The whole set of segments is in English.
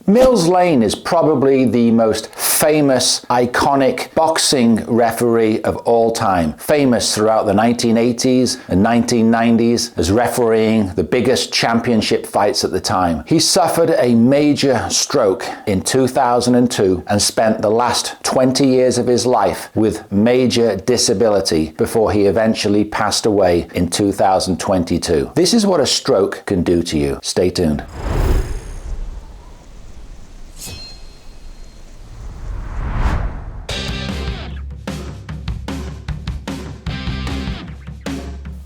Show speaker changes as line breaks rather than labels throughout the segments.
Mills Lane is probably the most famous, iconic boxing referee of all time. Famous throughout the 1980s and 1990s as refereeing the biggest championship fights at the time. He suffered a major stroke in 2002 and spent the last 20 years of his life with major disability before he eventually passed away in 2022. This is what a stroke can do to you. Stay tuned.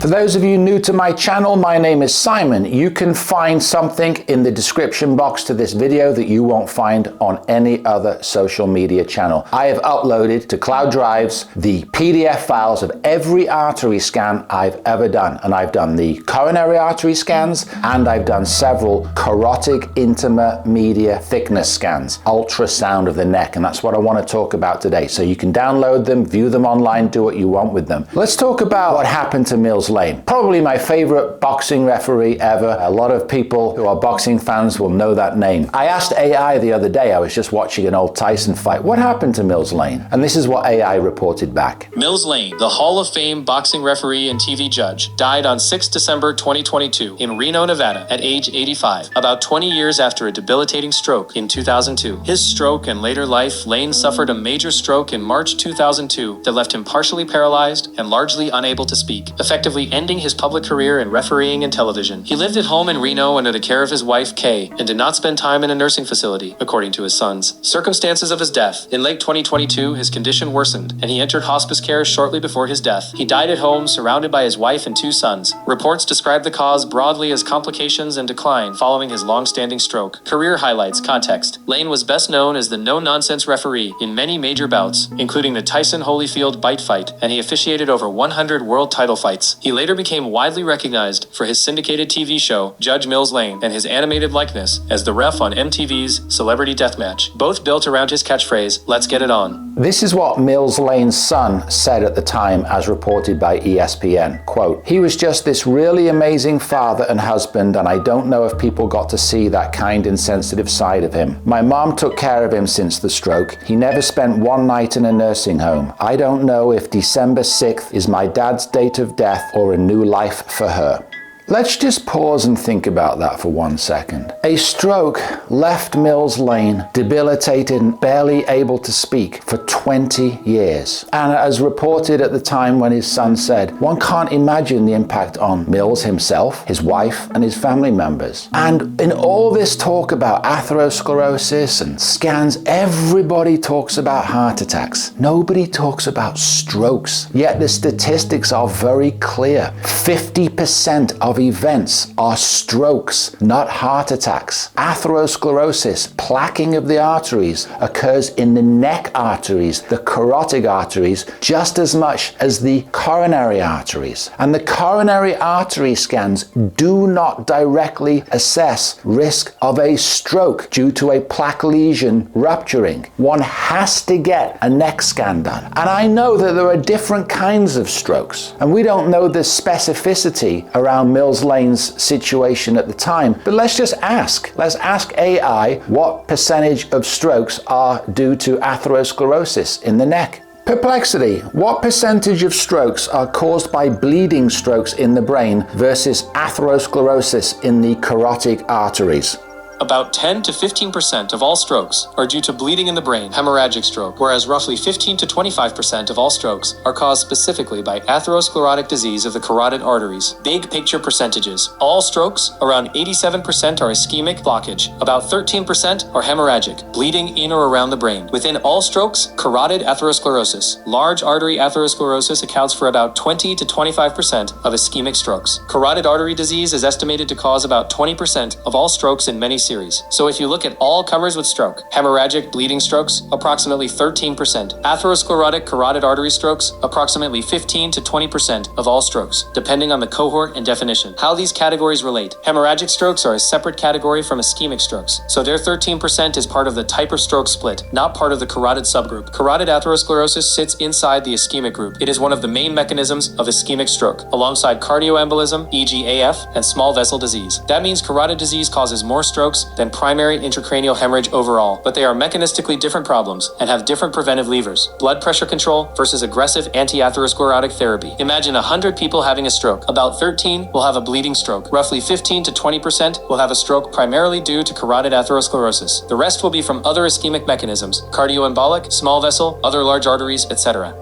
For those of you new to my channel, my name is Simon. You can find something in the description box to this video that you won't find on any other social media channel. I have uploaded to cloud drives the PDF files of every artery scan I've ever done. And I've done the coronary artery scans, and I've done several carotid intima media thickness scans, ultrasound of the neck, and that's what I want to talk about today. So you can download them, view them online, do what you want with them. Let's talk about what happened to Mills Lane. Probably my favorite boxing referee ever. A lot of people who are boxing fans will know that name. I asked AI the other day, I was just watching an old Tyson fight, what happened to Mills Lane? And this is what AI reported back.
Mills Lane, the Hall of Fame boxing referee and TV judge, died on 6 December 2022 in Reno, Nevada at age 85, about 20 years after a debilitating stroke in 2002. His stroke and later life, Lane suffered a major stroke in March 2002 that left him partially paralyzed and largely unable to speak, effectively ending his public career in refereeing and television. He lived at home in Reno under the care of his wife, Kay, and did not spend time in a nursing facility, according to his sons. Circumstances of his death. In late 2022, his condition worsened, and he entered hospice care shortly before his death. He died at home, surrounded by his wife and 2 sons. Reports describe the cause broadly as complications and decline following his long-standing stroke. Career highlights. Context. Lane was best known as the no-nonsense referee in many major bouts, including the Tyson Holyfield bite fight, and he officiated over 100 world title fights. He later became widely recognized for his syndicated TV show, Judge Mills Lane, and his animated likeness as the ref on MTV's Celebrity Deathmatch, both built around his catchphrase, "Let's get it on."
This is what Mills Lane's son said at the time, as reported by ESPN. Quote, "He was just this really amazing father and husband, and I don't know if people got to see that kind and sensitive side of him. My mom took care of him since the stroke. He never spent one night in a nursing home. I don't know if December 6th is my dad's date of death or a new life for her." Let's just pause and think about that for 1 second. A stroke left Mills Lane debilitated and barely able to speak for 20 years. And as reported at the time when his son said, one can't imagine the impact on Mills himself, his wife, and his family members. And in all this talk about atherosclerosis and scans, everybody talks about heart attacks. Nobody talks about strokes. Yet the statistics are very clear. 50% of events are strokes, not heart attacks. Atherosclerosis, plaquing of the arteries, occurs in the neck arteries, the carotid arteries, just as much as the coronary arteries. And the coronary artery scans do not directly assess risk of a stroke due to a plaque lesion rupturing. One has to get a neck scan done. And I know that there are different kinds of strokes, and we don't know the specificity around Mills Lane's situation at the time, but let's just ask. Let's ask AI what percentage of strokes are due to atherosclerosis in the neck. Perplexity. What percentage of strokes are caused by bleeding strokes in the brain versus atherosclerosis in the carotid arteries?
About 10 to 15% of all strokes are due to bleeding in the brain, hemorrhagic stroke, whereas roughly 15 to 25% of all strokes are caused specifically by atherosclerotic disease of the carotid arteries. Big picture percentages. All strokes, around 87% are ischemic blockage, about 13% are hemorrhagic, bleeding in or around the brain. Within all strokes, carotid atherosclerosis, large artery atherosclerosis accounts for about 20 to 25% of ischemic strokes. Carotid artery disease is estimated to cause about 20% of all strokes in many series. So if you look at all comers with stroke, hemorrhagic bleeding strokes, approximately 13%. Atherosclerotic carotid artery strokes, approximately 15 to 20% of all strokes, depending on the cohort and definition. How these categories relate. Hemorrhagic strokes are a separate category from ischemic strokes, so their 13% is part of the type of stroke split, not part of the carotid subgroup. Carotid atherosclerosis sits inside the ischemic group. It is one of the main mechanisms of ischemic stroke, alongside cardioembolism, e.g. AF, and small vessel disease. That means carotid disease causes more strokes drugs than primary intracranial hemorrhage overall, but they are mechanistically different problems and have different preventive levers. Blood pressure control versus aggressive anti-atherosclerotic therapy. Imagine 100 people having a stroke. About 13 will have a bleeding stroke. Roughly 15 to 20% will have a stroke primarily due to carotid atherosclerosis. The rest will be from other ischemic mechanisms, cardioembolic, small vessel, other large arteries, etc.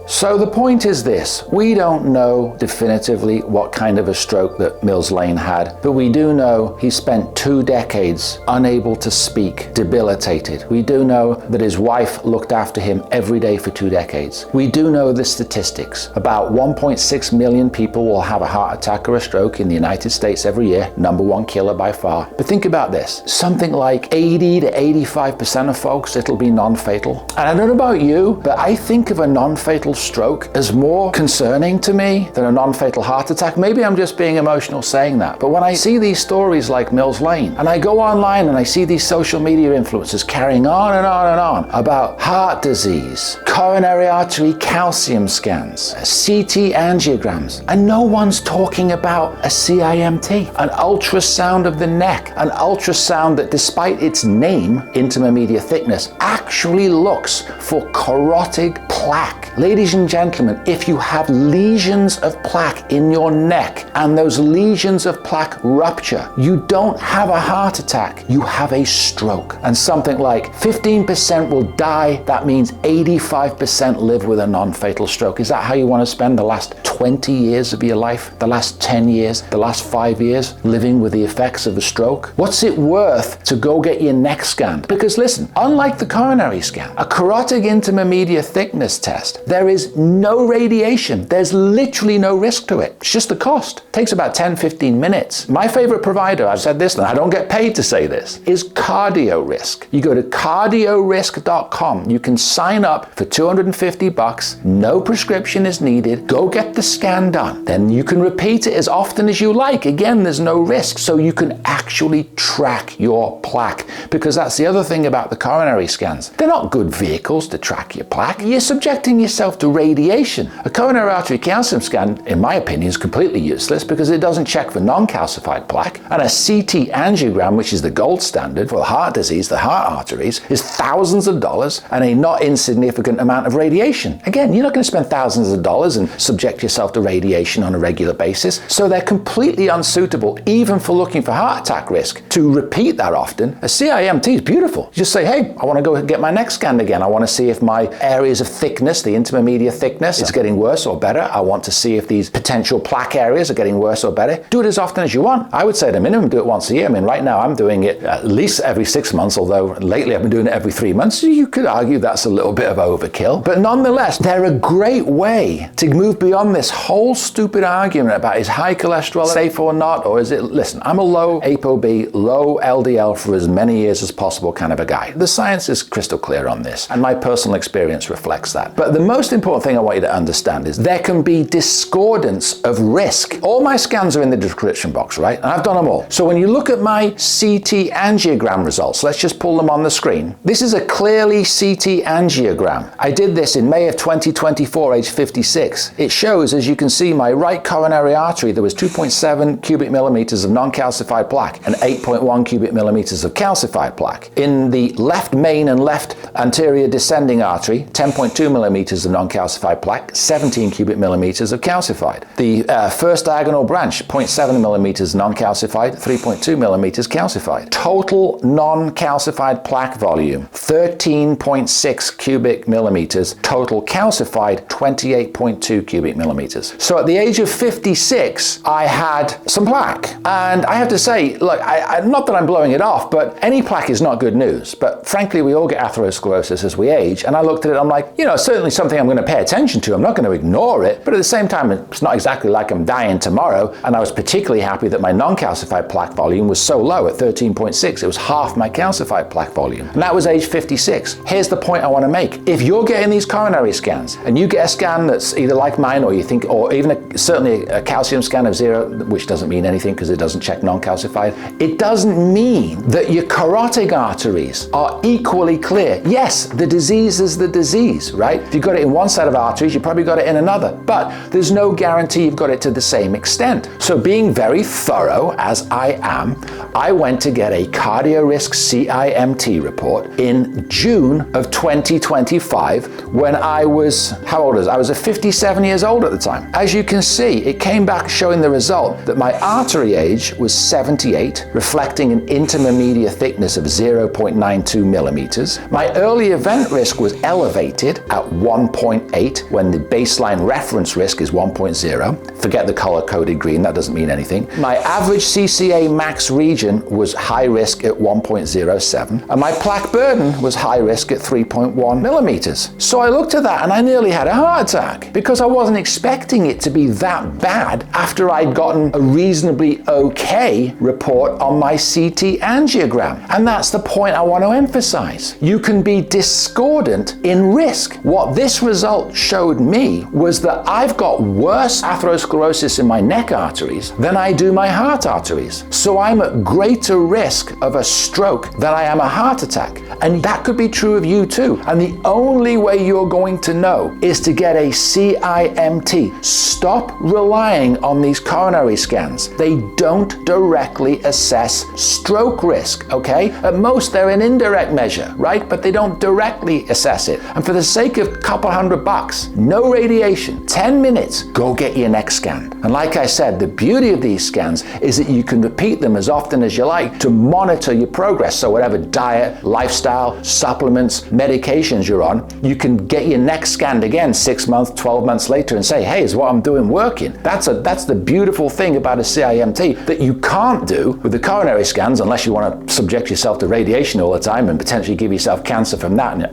So the point is this: we don't know definitively what kind of a stroke that Mills Lane had, but we do know he spent 2 decades unable to speak, debilitated. We do know that his wife looked after him every day for 2 decades. We do know the statistics. About 1.6 million people will have a heart attack or a stroke in the United States every year, #1 killer by far. But think about this: something like 80 to 85% of folks, it'll be non-fatal. And I don't know about you, but I think of a non-fatal stroke as more concerning to me than a non-fatal heart attack. Maybe I'm just being emotional saying that, but when I see these stories like Mills Lane, and I go online and I see these social media influencers carrying on and on and on about heart disease, coronary artery calcium scans, CT angiograms, and no one's talking about a CIMT, an ultrasound of the neck, an ultrasound that, despite its name, intima media thickness, actually looks for carotid plaque. Ladies and gentlemen, if you have lesions of plaque in your neck and those lesions of plaque rupture, you don't have a heart attack, you have a stroke. And something like 15% will die. That means 85% live with a non-fatal stroke. Is that how you want to spend the last 20 years of your life, the last 10 years, the last 5 years, living with the effects of a stroke? What's it worth to go get your neck scanned? Because listen, unlike the coronary scan, a carotid intima media thickness test, there is no radiation. There's literally no risk to it. It's just the cost. It takes about 10-15 minutes. My favorite provider, I've said this and I don't get paid to say this, is CARDIORISK. You go to cardiorisk.com. You can sign up for $250. No prescription is needed. Go get the scan done. Then you can repeat it as often as you like. Again, there's no risk. So you can actually track your plaque, because that's the other thing about the coronary scans. They're not good vehicles to track your plaque. You're subjecting yourself to radiation. A coronary artery calcium scan, in my opinion, is completely useless because it doesn't check for non-calcified plaque. And a CT angiogram, which is the gold standard for heart disease, the heart arteries, is thousands of dollars and a not insignificant amount of radiation. Again, you're not going to spend thousands of dollars and subject yourself to radiation on a regular basis. So they're completely unsuitable, even for looking for heart attack risk. To repeat that often, a CIMT is beautiful. You just say, hey, I want to go get my neck scanned again. I want to see if my areas of thickness, the intima media thickness, is getting worse or better. I want to see if these potential plaque areas are getting worse or better. Do it as often as you want. I would say at a minimum, do it once a year. I mean, right now I'm doing it at least every 6 months, although lately I've been doing it every 3 months. You could argue that's a little bit of overkill. But nonetheless, they're a great way to move beyond this whole stupid argument about is high cholesterol safe or not, or is it, listen, I'm a low ApoB, low LDL for as many years as possible kind of a guy. The science is crystal clear on this, and my personal experience reflects that. But the most important thing I want you to understand is there can be discordance of risk. All my scans are in the description box, right? And I've done them all. So when you look at my CT angiogram results, let's just pull them on the screen. This is a CLEERLY CT angiogram. I did this in May of 2024, age 56. It shows, as you can see, my right coronary artery, there was 2.7 cubic millimeters of non-calcified plaque and 8.1 cubic millimeters of calcified plaque. In the left main and left anterior descending artery, 10.2 millimeters of non-calcified plaque, 17 cubic millimeters of calcified. The first diagonal branch, 0.7 millimeters non-calcified, 3.2 millimeters calcified. Total non-calcified plaque volume, 13.6 cubic millimeters. Total calcified, 28.2 cubic millimeters. So at the age of 56, I had some plaque. And I have to say, look, not that I'm blowing it off, but any plaque is not good news. But frankly, we all get atherosclerosis as we age. And I looked at it, I'm like, certainly something I'm going to pay attention to. I'm not going to ignore it. But at the same time, it's not exactly like I'm dying tomorrow. And I was particularly happy that my non-calcified plaque volume was so low at 13.6. It was half my calcified plaque volume. And that was age 56. Here's the point I want to make. If you're getting these coronary scans and you get a scan that's either like mine or you think, or even certainly a calcium scan of 0, which doesn't mean anything because it doesn't check non-calcified, it doesn't mean that your carotid arteries are equally clear. Yes, the disease is the disease, right? If you've got got it in one set of arteries, you probably got it in another. But there's no guarantee you've got it to the same extent. So being very thorough, as I am, I went to get a CARDIORISK CIMT report in June of 2025 when I was, how old was I? I was 57 years old at the time. As you can see, it came back showing the result that my artery age was 78, reflecting an intermediate thickness of 0.92 millimeters. My early event risk was elevated at 1.8 when the baseline reference risk is 1.0. Forget the color-coded green, that doesn't mean anything. My average CCA max region was high risk at 1.07, and my plaque burden was high risk at 3.1 millimeters. So I looked at that and I nearly had a heart attack because I wasn't expecting it to be that bad after I'd gotten a reasonably okay report on my CT angiogram. And that's the point I want to emphasize. You can be discordant in risk. What this result showed me was that I've got worse atherosclerosis in my neck arteries than I do my heart arteries. So I'm at greater risk of a stroke than I am a heart attack. And that could be true of you too. And the only way you're going to know is to get a CIMT. Stop relying on these coronary scans. They don't directly assess stroke risk, okay? At most, they're an indirect measure, right? But they don't directly assess it. And for the sake of a couple $100, no radiation, 10 minutes, go get your neck scan. And like I said, the beauty of these scans is that you can repeat them as often as you like to monitor your progress. So whatever diet, lifestyle, supplements, medications you're on, you can get your neck scanned again 6 months, 12 months later and say, hey, is what I'm doing working? That's the beautiful thing about a CIMT that you can't do with the coronary scans unless you want to subject yourself to radiation all the time and potentially give yourself cancer from that,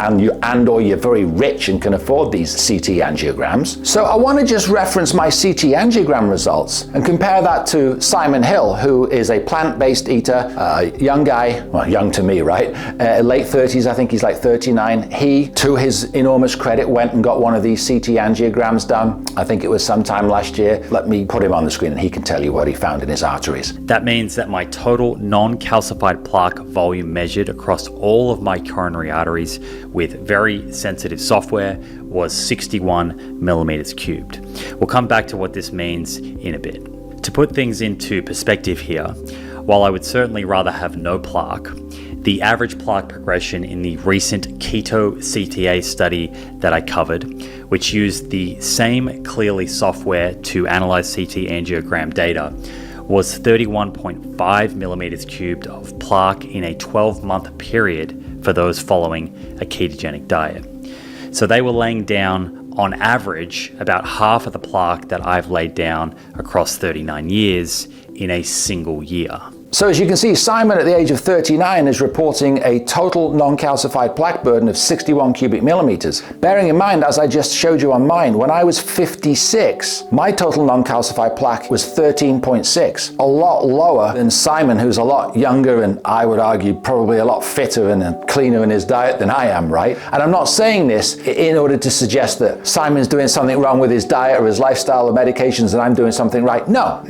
or you're very rich and can afford these CT angiograms. So I want to just reference my CT angiogram results and compare that to Simon Hill, who is a plant-based eater, young guy, well, young to me, right? Late 30s, I think he's like 39. He, to his enormous credit, went and got one of these CT angiograms done. I think it was sometime last year. Let me put him on the screen and he can tell you what he found in his arteries.
That means that my total non-calcified plaque volume measured across all of my coronary arteries with very sensitive software was 61 millimeters cubed. We'll come back to what this means in a bit. To put things into perspective here, while I would certainly rather have no plaque, the average plaque progression in the recent keto CTA study that I covered, which used the same CLEERLY software to analyze CT angiogram data, was 31.5 millimeters cubed of plaque in a 12-month period for those following a ketogenic diet. So they were laying down, on average, about half of the plaque that I've laid down across 39 years in a single year.
So as you can see, Simon at the age of 39 is reporting a total non-calcified plaque burden of 61 cubic millimeters. Bearing in mind, as I just showed you on mine, when I was 56, my total non-calcified plaque was 13.6, a lot lower than Simon, who's a lot younger and I would argue probably a lot fitter and cleaner in his diet than I am, right? And I'm not saying this in order to suggest that Simon's doing something wrong with his diet or his lifestyle or medications and I'm doing something right. No.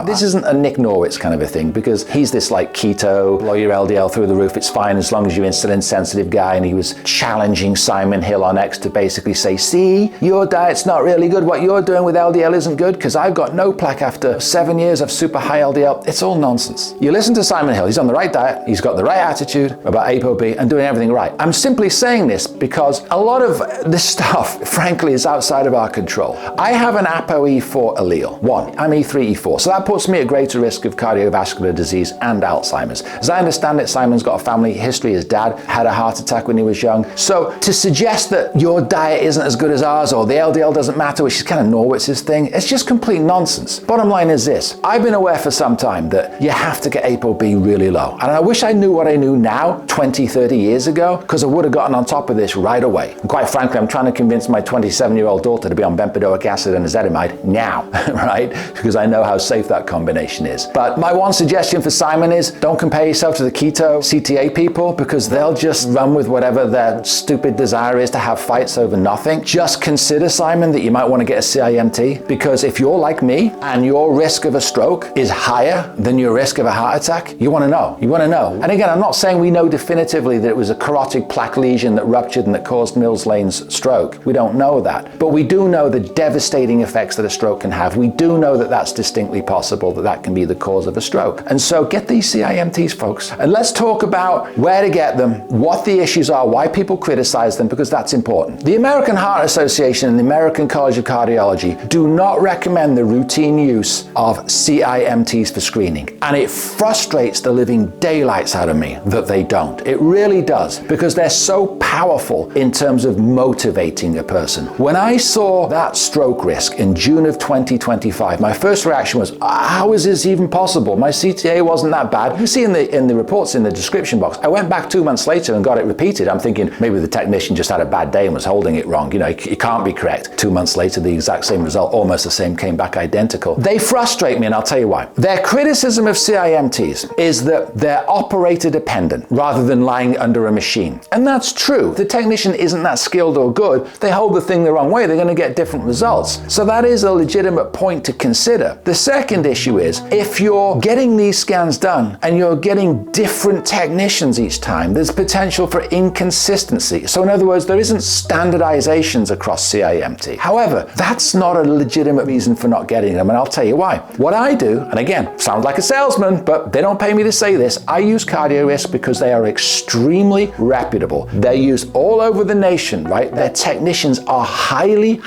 This isn't a Nick Norwitz kind of a thing, because he's this like keto, blow your LDL through the roof, it's fine as long as you're insulin sensitive guy, and he was challenging Simon Hill on X to basically say, see, your diet's not really good, what you're doing with LDL isn't good, because I've got no plaque after 7 years of super high LDL. It's all nonsense. You listen to Simon Hill, he's on the right diet, he's got the right attitude about ApoB and doing everything right. I'm simply saying this because a lot of this stuff, frankly, is outside of our control. I have an ApoE4 allele, 1, I'm E3, E4, so that puts me at greater risk of cardiovascular disease and Alzheimer's. As I understand it, Simon's got a family history. His dad had a heart attack when he was young. So to suggest that your diet isn't as good as ours or the LDL doesn't matter, which is kind of Norwitz's thing, it's just complete nonsense. Bottom line is this. I've been aware for some time that you have to get ApoB really low. And I wish I knew what I knew now, 20, 30 years ago, because I would have gotten on top of this right away. And quite frankly, I'm trying to convince my 27-year-old daughter to be on bempedoic acid and ezetimibe now, right? Because I know how safe that combination is. But my one suggestion suggestion for Simon is don't compare yourself to the keto CTA people, because they'll just run with whatever their stupid desire is to have fights over nothing. Just consider, Simon, that you might want to get a CIMT, because if you're like me and your risk of a stroke is higher than your risk of a heart attack, you want to know. You want to know. And again, I'm not saying we know definitively that it was a carotid plaque lesion that ruptured and that caused Mills-Lane's stroke. We don't know that. But we do know the devastating effects that a stroke can have. We do know that that's distinctly possible, that that can be the cause of a stroke. And so get these CIMTs, folks. And let's talk about where to get them, what the issues are, why people criticize them, because that's important. The American Heart Association and the American College of Cardiology do not recommend the routine use of CIMTs for screening. And it frustrates the living daylights out of me that they don't. It really does, because they're so powerful in terms of motivating a person. When I saw that stroke risk in June of 2025, my first reaction was, how is this even possible? My CTA wasn't that bad. You see in the reports in the description box, I went back 2 months later and got it repeated. I'm thinking maybe the technician just had a bad day and was holding it wrong. You know, it can't be correct. 2 months later, the exact same result, almost the same, came back identical. They frustrate me, and I'll tell you why. Their criticism of CIMTs is that they're operator dependent rather than lying under a machine. And that's true. If the technician isn't that skilled or good, they hold the thing the wrong way, they're going to get different results. So that is a legitimate point to consider. The second issue is, if you're getting these scans done and you're getting different technicians each time, there's potential for inconsistency. So in other words, there isn't standardizations across CIMT. However, that's not a legitimate reason for not getting them, and I'll tell you why. What I do, and again, sounds like a salesman, but they don't pay me to say this, I use CardioRisk because they are extremely reputable. They're used all over the nation, right? Their technicians are highly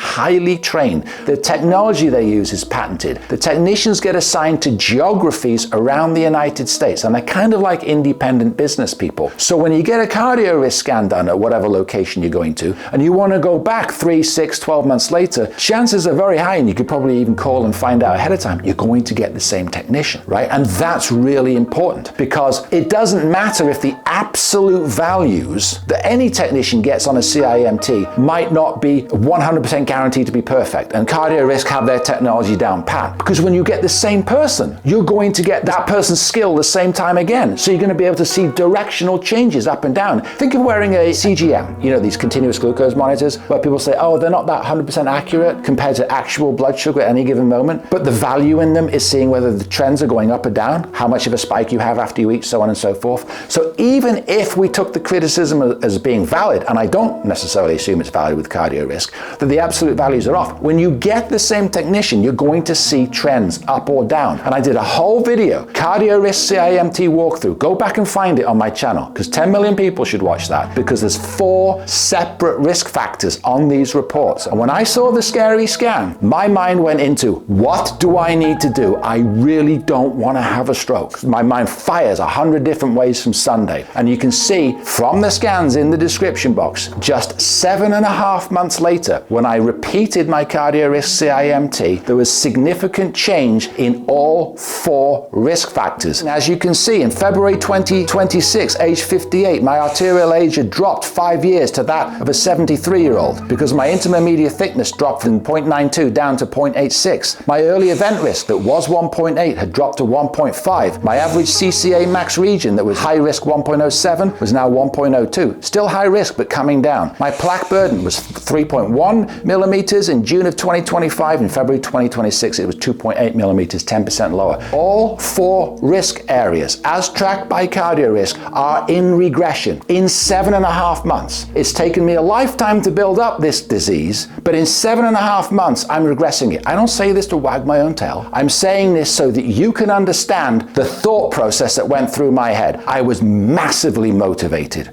trained. The technology they use is patented. The technicians get assigned to geographies around the United States, and they're kind of like independent business people. So when you get a CardioRisk scan done at whatever location you're going to, and you want to go back 3, 6, 12 months later, chances are very high, and you could probably even call and find out ahead of time, you're going to get the same technician, right? And that's really important, because it doesn't matter if the absolute values that any technician gets on a CIMT might not be 100% guaranteed to be perfect. And CardioRisk have their technology down pat, because when you get the same person, you're going to get that person's skill the same time again. So you're going to be able to see directional changes up and down. Think of wearing a CGM, you know, these continuous glucose monitors, where people say, oh, they're not that 100% accurate compared to actual blood sugar at any given moment. But the value in them is seeing whether the trends are going up or down, how much of a spike you have after you eat, so on and so forth. So even if we took the criticism as being valid, and I don't necessarily assume it's valid with CardioRisk, that the absolute values are off, when you get the same technician, you're going to see trends up or down. And I did a whole video, CardioRisk CIMT walkthrough. Go back and find it on my channel, because 10 million people should watch that, because there's 4 separate risk factors on these reports. And when I saw the scary scan, my mind went into, what do I need to do? I really don't want to have a stroke. My mind fires 100 different ways from Sunday. And you can see from the scans in the description box, just 7.5 months later, when I repeated my CardioRisk CIMT, there was significant change in all 4 risk factors. And as you can see, in February 2026, age 58, my arterial age had dropped 5 years to that of a 73-year-old, because my intima media thickness dropped from 0.92 down to 0.86. My early event risk that was 1.8 had dropped to 1.5. My average CCA max region that was high risk 1.07 was now 1.02. Still high risk, but coming down. My plaque burden was 3.1 millimeters in June of 2025. In February 2026, it was 2.8 millimeters, 10% lower. All 4 risk areas, as tracked by CardioRisk, are in regression in 7.5 months. It's taken me a lifetime to build up this disease, but in 7.5 months, I'm regressing it. I don't say this to wag my own tail. I'm saying this so that you can understand the thought process that went through my head. I was massively motivated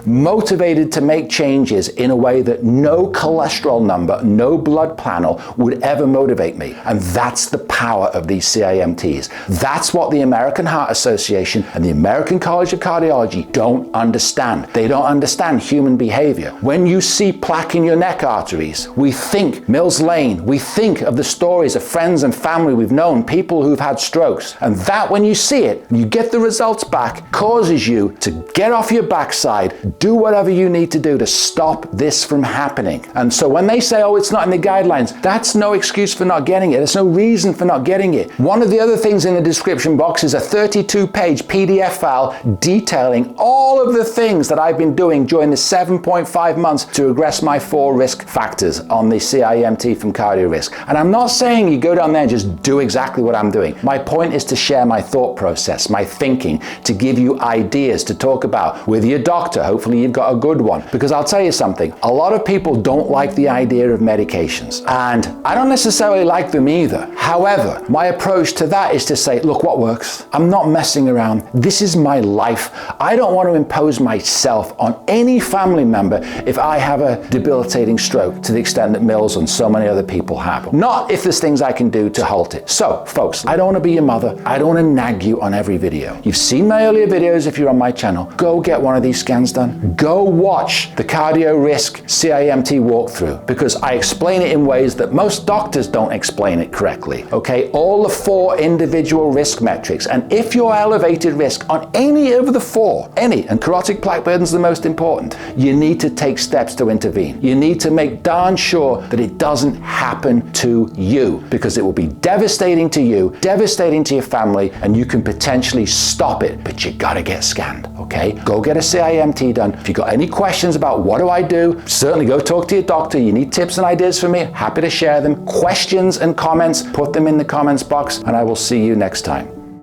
to make changes in a way that no cholesterol number, no blood panel would ever motivate me. And that's the power of these CIMTs. That's what the American Heart Association and the American College of Cardiology don't understand. They don't understand human behavior. When you see plaque in your neck arteries, we think Mills-Lane, we think of the stories of friends and family we've known, people who've had strokes. And that, when you see it, you get the results back, causes you to get off your backside, do whatever you need to do to stop this from happening. And so when they say, oh, it's not in the guidelines, that's no excuse for not getting it. There's no reason for not getting it. One of the other things in the description box is a 32-page PDF file detailing all of the things that I've been doing during the 7.5 months to regress my 4 risk factors on the CIMT from CardioRisk. And I'm not saying you go down there and just do exactly what I'm doing. My point is to share my thought process, my thinking, to give you ideas to talk about with your doctor. Hopefully you've got a good one. Because I'll tell you something, a lot of people don't like the idea of medications. And I don't necessarily like them either. However, my approach to that is to say, look, what works? I'm not messing around. This is my life. I don't want to impose myself on any family member if I have a debilitating stroke to the extent that Mills and so many other people have. Not if there's things I can do to halt it. So, folks, I don't want to be your mother. I don't want to nag you on every video. You've seen my earlier videos if you're on my channel. Go get one of these scans done. Go watch the CardioRisk CIMT walkthrough, because I explain it in ways that most doctors don't explain it correctly. Okay, all the 4 individual risk metrics, and if you're elevated risk on any of the 4, and carotid plaque burden is the most important, you need to take steps to intervene. You need to make darn sure that it doesn't happen to you, because it will be devastating to you, devastating to your family, and you can potentially stop it, but you gotta get scanned, okay? Go get a CIMT done. If you've got any questions about what do I do, certainly go talk to your doctor. You need tips and ideas from me, happy to share them. Questions and comments, put them in the comments box, and I will see you next time.